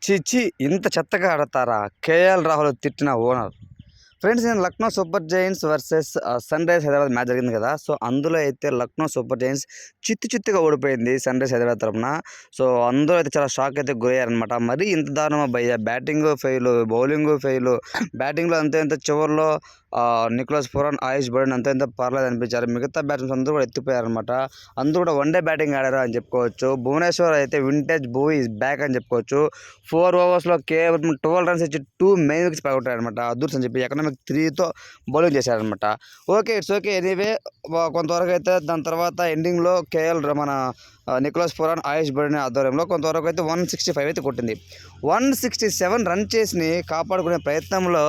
చిచి ఇంత చెత్తగా ఆడతారా? కేఎల్ రాహుల్ తిట్టిన ఓనర్. ఫ్రెండ్స్, నేను Lucknow Super Giants versus Sunrisers Hyderabad match జరిగింది కదా. సో అందులో అయితే లక్నో సూపర్ జైంట్స్ చిత్తుగా ఓడిపోయింది సన్ రైజర్స్ హైదరాబాద్ తరఫున. సో అందరూ అయితే చాలా షాక్ అయితే గురయ్యారనమాట. మరి ఇంత దారుణమా భయ్య, బ్యాటింగ్ ఫెయిల్, బౌలింగ్ ఫెయిల్. బ్యాటింగ్లో అంతే చివరిలో నికోలస్ పూరన్, ఆయుష్ బర్డెన్ అంత పర్లేదు అనిపించారు. మిగతా బ్యాట్స్మెన్స్ అందరూ కూడా ఎత్తిపోయారనమాట. అందరూ కూడా వన్డే బ్యాటింగ్ ఆడారు అని చెప్పుకోవచ్చు. భువనేశ్వర్ అయితే వింటేజ్ బూ ఈజ్ బ్యాక్ అని చెప్పుకోవచ్చు. 4 ఓవర్స్లో కేవలం 12 రన్స్ ఇచ్చి 2 మెయిన్ వికెట్స్ పడగొట్టారనమాట. అదృష్టం అని చెప్పి ఎకనామిక్ 3తో బౌలింగ్ చేశారనమాట. It's okay anyway. కొంతవరకు అయితే దాని తర్వాత ఎండింగ్లో మన నికోలస్ పూరన్, ఆయుష్ బర్డెన్ ఆధ్వర్యంలో కొంతవరకు అయితే 165 అయితే కొట్టింది. 167 రన్ చేసి కాపాడుకునే ప్రయత్నంలో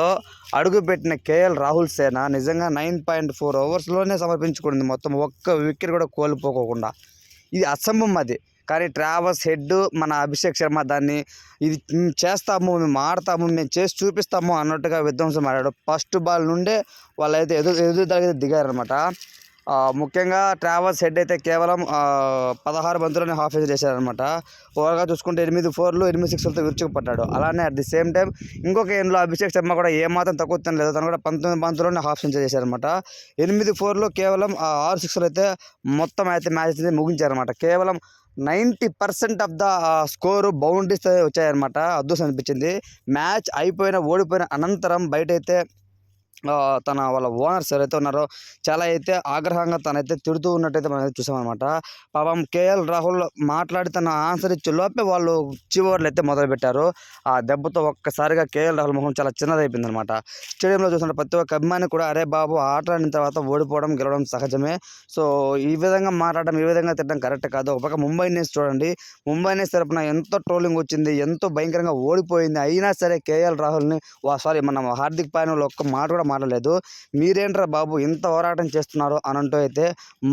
అడుగుపెట్టిన కేఎల్ రాహుల్ సేన నిజంగా 9.4 ఓవర్స్లోనే సమర్పించుకుంది. మొత్తం ఒక్క వికెట్ కూడా కోల్పోకోకుండా. ఇది అసంభవం అది. కానీ ట్రావెల్స్ హెడ్, మన అభిషేక్ శర్మ దాన్ని ఇది చేస్తాము, మేము ఆడతాము, మేము చేసి చూపిస్తాము అన్నట్టుగా విధ్వంసం ఆడాడు. ఫస్ట్ బాల్ నుండే వాళ్ళైతే ఎదురుదాడికి దిగారనమాట. ముఖ్యంగా ట్రావెల్స్ హెడ్ అయితే కేవలం 16 బంతులని హాఫ్ సెంచరీ చేశారనమాట. ఓవర్గా చూసుకుంటే 8 4లు 8 6లతో విరుచుకుపడ్డాడు. అలానే అట్ ది సేమ్ టైం ఇంకొక ఎండ్లో అభిషేక్ శర్మ కూడా ఏమాత్రం తక్కువ తినలేదు. తను కూడా 19 బంతుల్లోనే హాఫ్ సెంచరీ చేశారనమాట. 8 4లు కేవలం 6 6లు అయితే మొత్తం అయితే మ్యాచ్ అయితే ముగించారనమాట. కేవలం 90% ఆఫ్ ద స్కోరు బౌండరీస్ వచ్చాయన్నమాట. అద్భుతం అనిపించింది. మ్యాచ్ ఓడిపోయిన అనంతరం బయట అయితే వాళ్ళ ఓనర్స్ ఎవరైతే ఉన్నారో చాలా అయితే ఆగ్రహంగా తనైతే తిడుతూ ఉన్నట్టయితే మనం అయితే చూసామన్నమాట. పాపం కేఎల్ రాహుల్ మాట్లాడి తన ఆన్సర్ ఇచ్చే లోపే వాళ్ళు చివర్లు అయితే మొదలుపెట్టారు. ఆ దెబ్బతో ఒక్కసారిగా కేఎల్ రాహుల్ ముఖం చాలా చిన్నదైపోయింది అనమాట. స్టేడియంలో చూసిన ప్రతి ఒక్క అభిమాని కూడా అరే బాబు, ఆట ఆడిన తర్వాత ఓడిపోవడం గెలవడం సహజమే. సో ఈ విధంగా మాట్లాడడం, ఈ విధంగా తిట్టడం కరెక్ట్ కాదు. ఒక పక్క ముంబై ఇండియన్స్ చూడండి, ముంబై ఇండియన్స్ తరపున ఎంతో ట్రోలింగ్ వచ్చింది, ఎంతో భయంకరంగా ఓడిపోయింది. అయినా సరే కేఎల్ రాహుల్ని మన హార్దిక్ పాండ్యా ఒక్క మాట కూడా మాట్లాడలేదు. మీరేంట్రా బాబు ఇంత పోరాటం చేస్తున్నారు అని అంటూ అయితే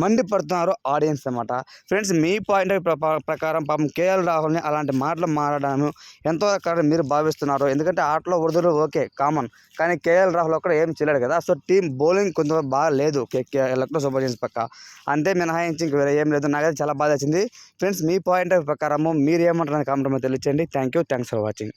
మండిపడుతున్నారు ఆడియన్స్ అన్నమాట. ఫ్రెండ్స్, మీ పాయింట్ ఆఫ్ ప్రకారం పాపం కేఎల్ రాహుల్ని అలాంటి మాటలు మాట్లాడాను ఎంతో మీరు భావిస్తున్నారు? ఎందుకంటే ఆటలో ఒడిదుడుకులు ఓకే కామన్, కానీ కేఎల్ రాహుల్ ఒక్కడ ఏం చేయలేడు కదా. సో టీం బౌలింగ్ కొంచెం బాగా లేదు లక్నో సూపర్ జైంట్స్ పక్క, అంతే మినహాయించి ఇంక వేరే ఏం లేదు. నాకైతే చాలా బాధ వచ్చింది. ఫ్రెండ్స్, మీ పాయింట్ ఆఫ్ ప్రకారము మీరు ఏమంటారని కామెంట్ తెలియచేయండి. Thanks for watching.